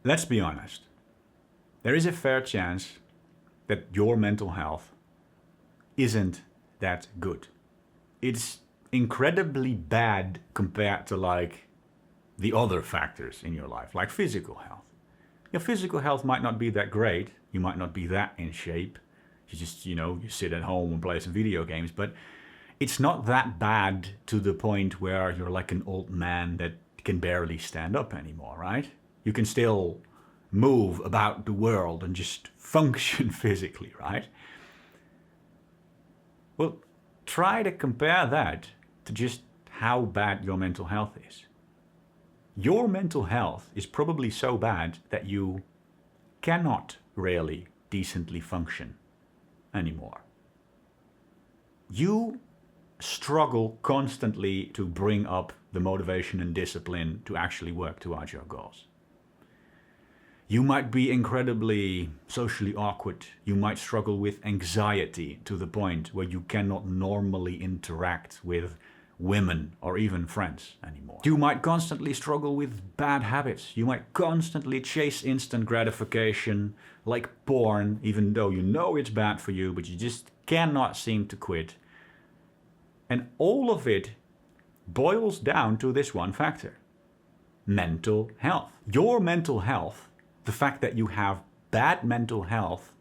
let's be honest. There is a fair chance that your mental health isn't that good. It's incredibly bad compared to like the other factors in your life, like physical health. Your physical health might not be that great. You might not be that in shape. You just, you sit at home and play some video games, but it's not that bad to the point where you're like an old man that can barely stand up anymore, right? You can still move about the world and just function physically, right? Well, try to compare that to just how bad your mental health is. Your mental health is probably so bad that you cannot really decently function anymore. You struggle constantly to bring up the motivation and discipline to actually work towards your goals. You might be incredibly socially awkward. You might struggle with anxiety to the point where you cannot normally interact with women or even friends anymore. You might constantly struggle with bad habits. You might constantly chase instant gratification like porn, even though you know it's bad for you, but you just cannot seem to quit. And all of it boils down to this one factor: mental health. Your mental health, the fact that you have bad mental health,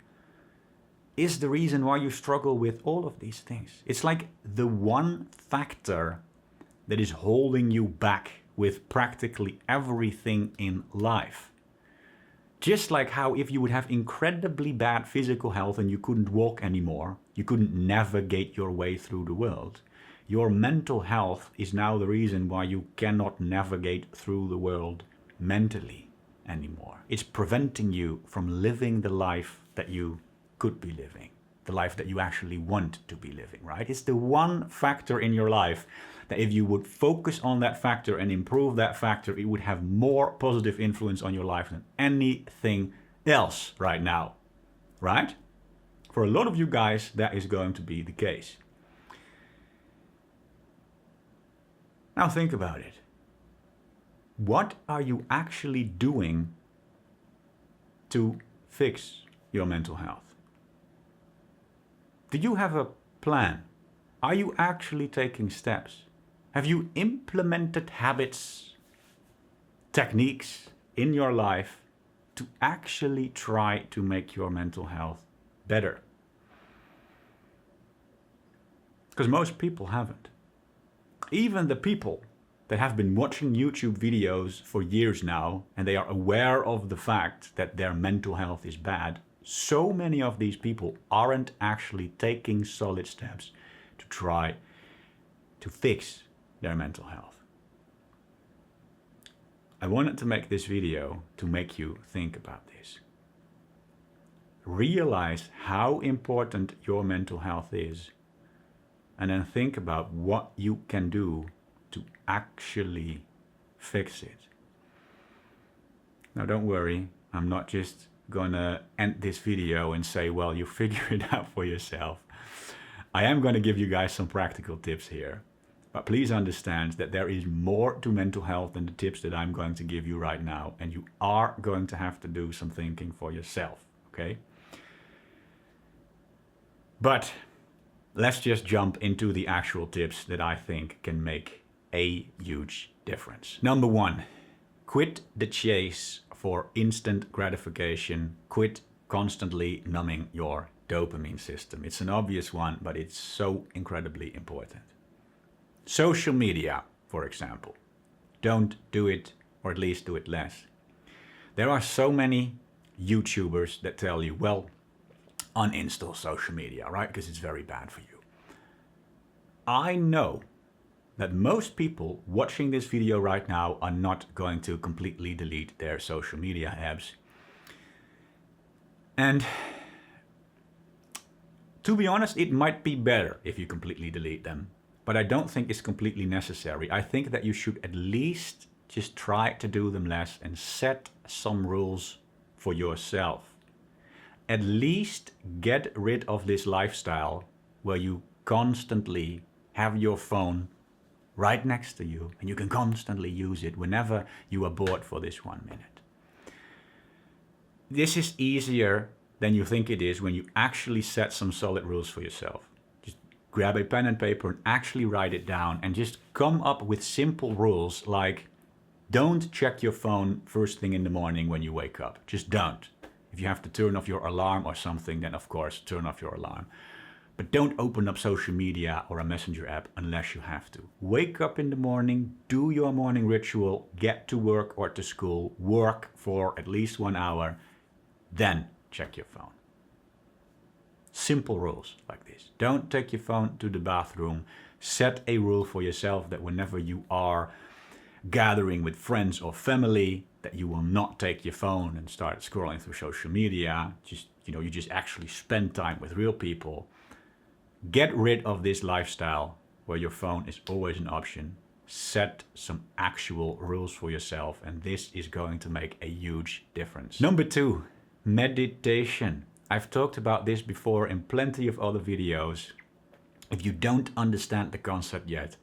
is the reason why you struggle with all of these things. It's like the one factor that is holding you back with practically everything in life. Just like how if you would have incredibly bad physical health and you couldn't walk anymore, you couldn't navigate your way through the world, your mental health is now the reason why you cannot navigate through the world mentally anymore. It's preventing you from living the life that you could be living, the life that you actually want to be living, right? It's the one factor in your life that if you would focus on that factor and improve that factor, it would have more positive influence on your life than anything else right now, right? For a lot of you guys, that is going to be the case. Now think about it. What are you actually doing to fix your mental health? Do you have a plan? Are you actually taking steps? Have you implemented habits, techniques in your life to actually try to make your mental health better? Because most people haven't. Even the people that have been watching YouTube videos for years now, and they are aware of the fact that their mental health is bad, so many of these people aren't actually taking solid steps to try to fix their mental health. I wanted to make this video to make you think about this. Realize how important your mental health is, and then think about what you can do to actually fix it. Now don't worry, I'm not just gonna end this video and say, well, you figure it out for yourself. I am gonna give you guys some practical tips here, but please understand that there is more to mental health than the tips that I'm going to give you right now, and you are going to have to do some thinking for yourself, okay? But let's just jump into the actual tips that I think can make a huge difference. Number one, quit the chase for instant gratification. Quit constantly numbing your dopamine system. It's an obvious one, but it's so incredibly important. Social media, for example. Don't do it, or at least do it less. There are so many YouTubers that tell you, well, uninstall social media, right? Because it's very bad for you. I know that most people watching this video right now are not going to completely delete their social media apps. And to be honest, it might be better if you completely delete them, but I don't think it's completely necessary. I think that you should at least just try to do them less and set some rules for yourself. At least get rid of this lifestyle where you constantly have your phone right next to you and you can constantly use it whenever you are bored for this 1 minute. This is easier than you think it is when you actually set some solid rules for yourself. Just grab a pen and paper and actually write it down and just come up with simple rules like don't check your phone first thing in the morning when you wake up. Just don't. If you have to turn off your alarm or something, then of course turn off your alarm. But don't open up social media or a messenger app unless you have to. Wake up in the morning, do your morning ritual, get to work or to school, work for at least 1 hour, then check your phone. Simple rules like this. Don't take your phone to the bathroom. Set a rule for yourself that whenever you are gathering with friends or family, that you will not take your phone and start scrolling through social media. You just actually spend time with real people. Get rid of this lifestyle where your phone is always an option. Set some actual rules for yourself, and this is going to make a huge difference. Number 2, meditation. I've talked about this before in plenty of other videos. If you don't understand the concept yet,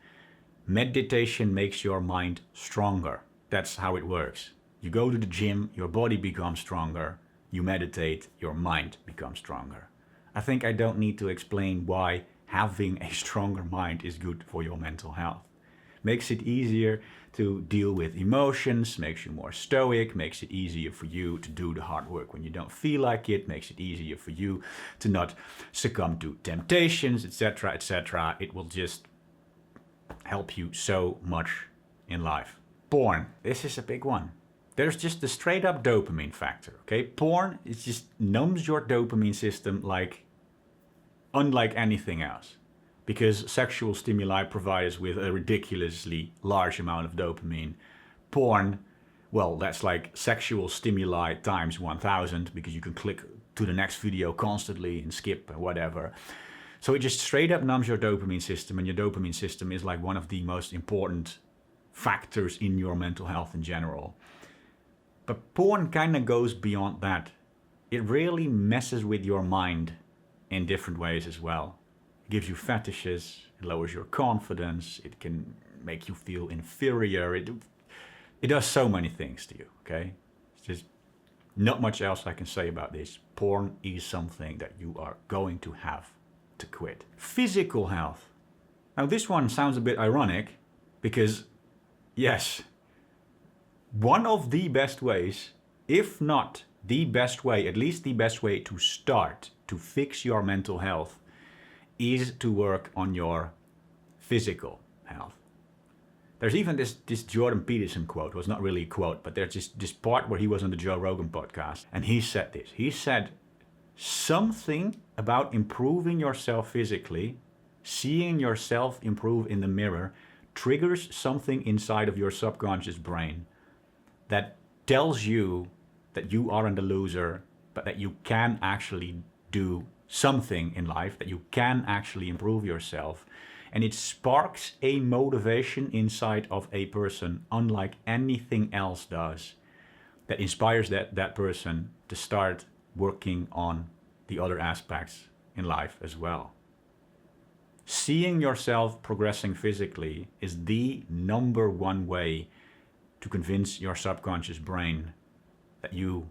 meditation makes your mind stronger. That's how it works. You go to the gym, your body becomes stronger. You meditate, your mind becomes stronger. I think I don't need to explain why having a stronger mind is good for your mental health. Makes it easier to deal with emotions, makes you more stoic, makes it easier for you to do the hard work when you don't feel like it, makes it easier for you to not succumb to temptations, etc., etc. It will just help you so much in life. Porn. This is a big one. There's just the straight up dopamine factor, okay? Porn, it just numbs your dopamine system like unlike anything else. Because sexual stimuli provide us with a ridiculously large amount of dopamine. Porn, well, that's like sexual stimuli times 1000 because you can click to the next video constantly and skip or whatever. So it just straight up numbs your dopamine system, and your dopamine system is like one of the most important factors in your mental health in general. But porn kind of goes beyond that. It really messes with your mind in different ways as well. It gives you fetishes, it lowers your confidence, it can make you feel inferior. It does so many things to you, okay? It's just not much else I can say about this. Porn is something that you are going to have to quit. Physical health. Now this one sounds a bit ironic because, yes, one of the best ways, if not the best way, at least the best way to start to fix your mental health is to work on your physical health. There's even this Jordan Peterson quote. It was not really a quote, but there's this part where he was on the Joe Rogan podcast, and he said this. He said, something about improving yourself physically, seeing yourself improve in the mirror, triggers something inside of your subconscious brain that tells you that you aren't a loser, but that you can actually do something in life, that you can actually improve yourself. And it sparks a motivation inside of a person unlike anything else does, that inspires that person to start working on the other aspects in life as well. Seeing yourself progressing physically is the number one way to convince your subconscious brain that you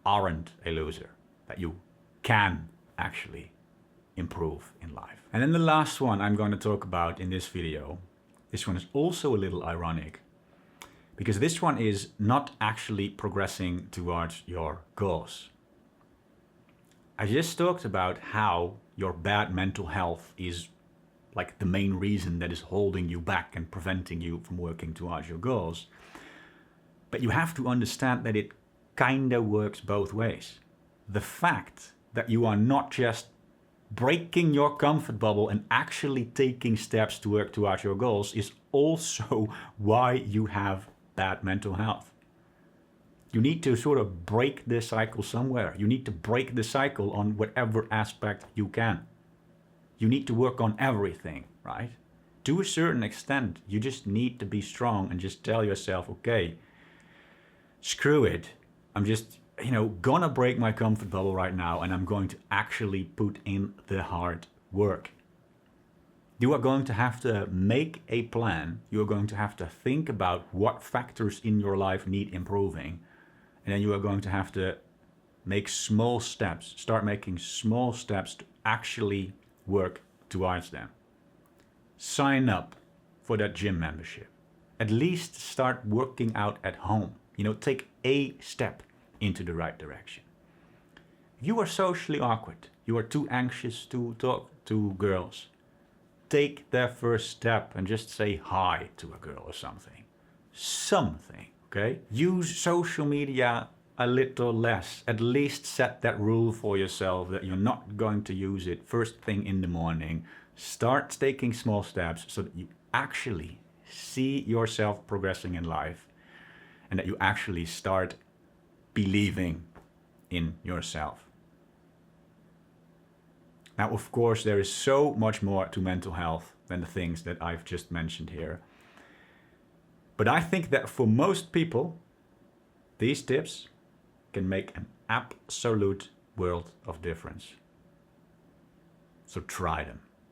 aren't a loser, that you can actually improve in life. And then the last one I'm going to talk about in this video, this one is also a little ironic because this one is not actually progressing towards your goals. I just talked about how your bad mental health is like the main reason that is holding you back and preventing you from working towards your goals. But you have to understand that it kind of works both ways. The fact that you are not just breaking your comfort bubble and actually taking steps to work towards your goals is also why you have bad mental health. You need to sort of break the cycle somewhere. You need to break the cycle on whatever aspect you can. You need to work on everything, right? To a certain extent, you just need to be strong and just tell yourself, okay, screw it. I'm just, gonna break my comfort bubble right now, and I'm going to actually put in the hard work. You are going to have to make a plan. You are going to have to think about what factors in your life need improving. And then you are going to have to Make small steps. Start making small steps to actually work towards them. Sign up for that gym membership. At least start working out at home. Take a step into the right direction. You are socially awkward. You are too anxious to talk to girls. Take that first step and just say hi to a girl or something. Something, okay? Use social media a little less. At least set that rule for yourself that you're not going to use it first thing in the morning. Start taking small steps so that you actually see yourself progressing in life and that you actually start believing in yourself. Now, of course, there is so much more to mental health than the things that I've just mentioned here. But I think that for most people, these tips can make an absolute world of difference. So try them.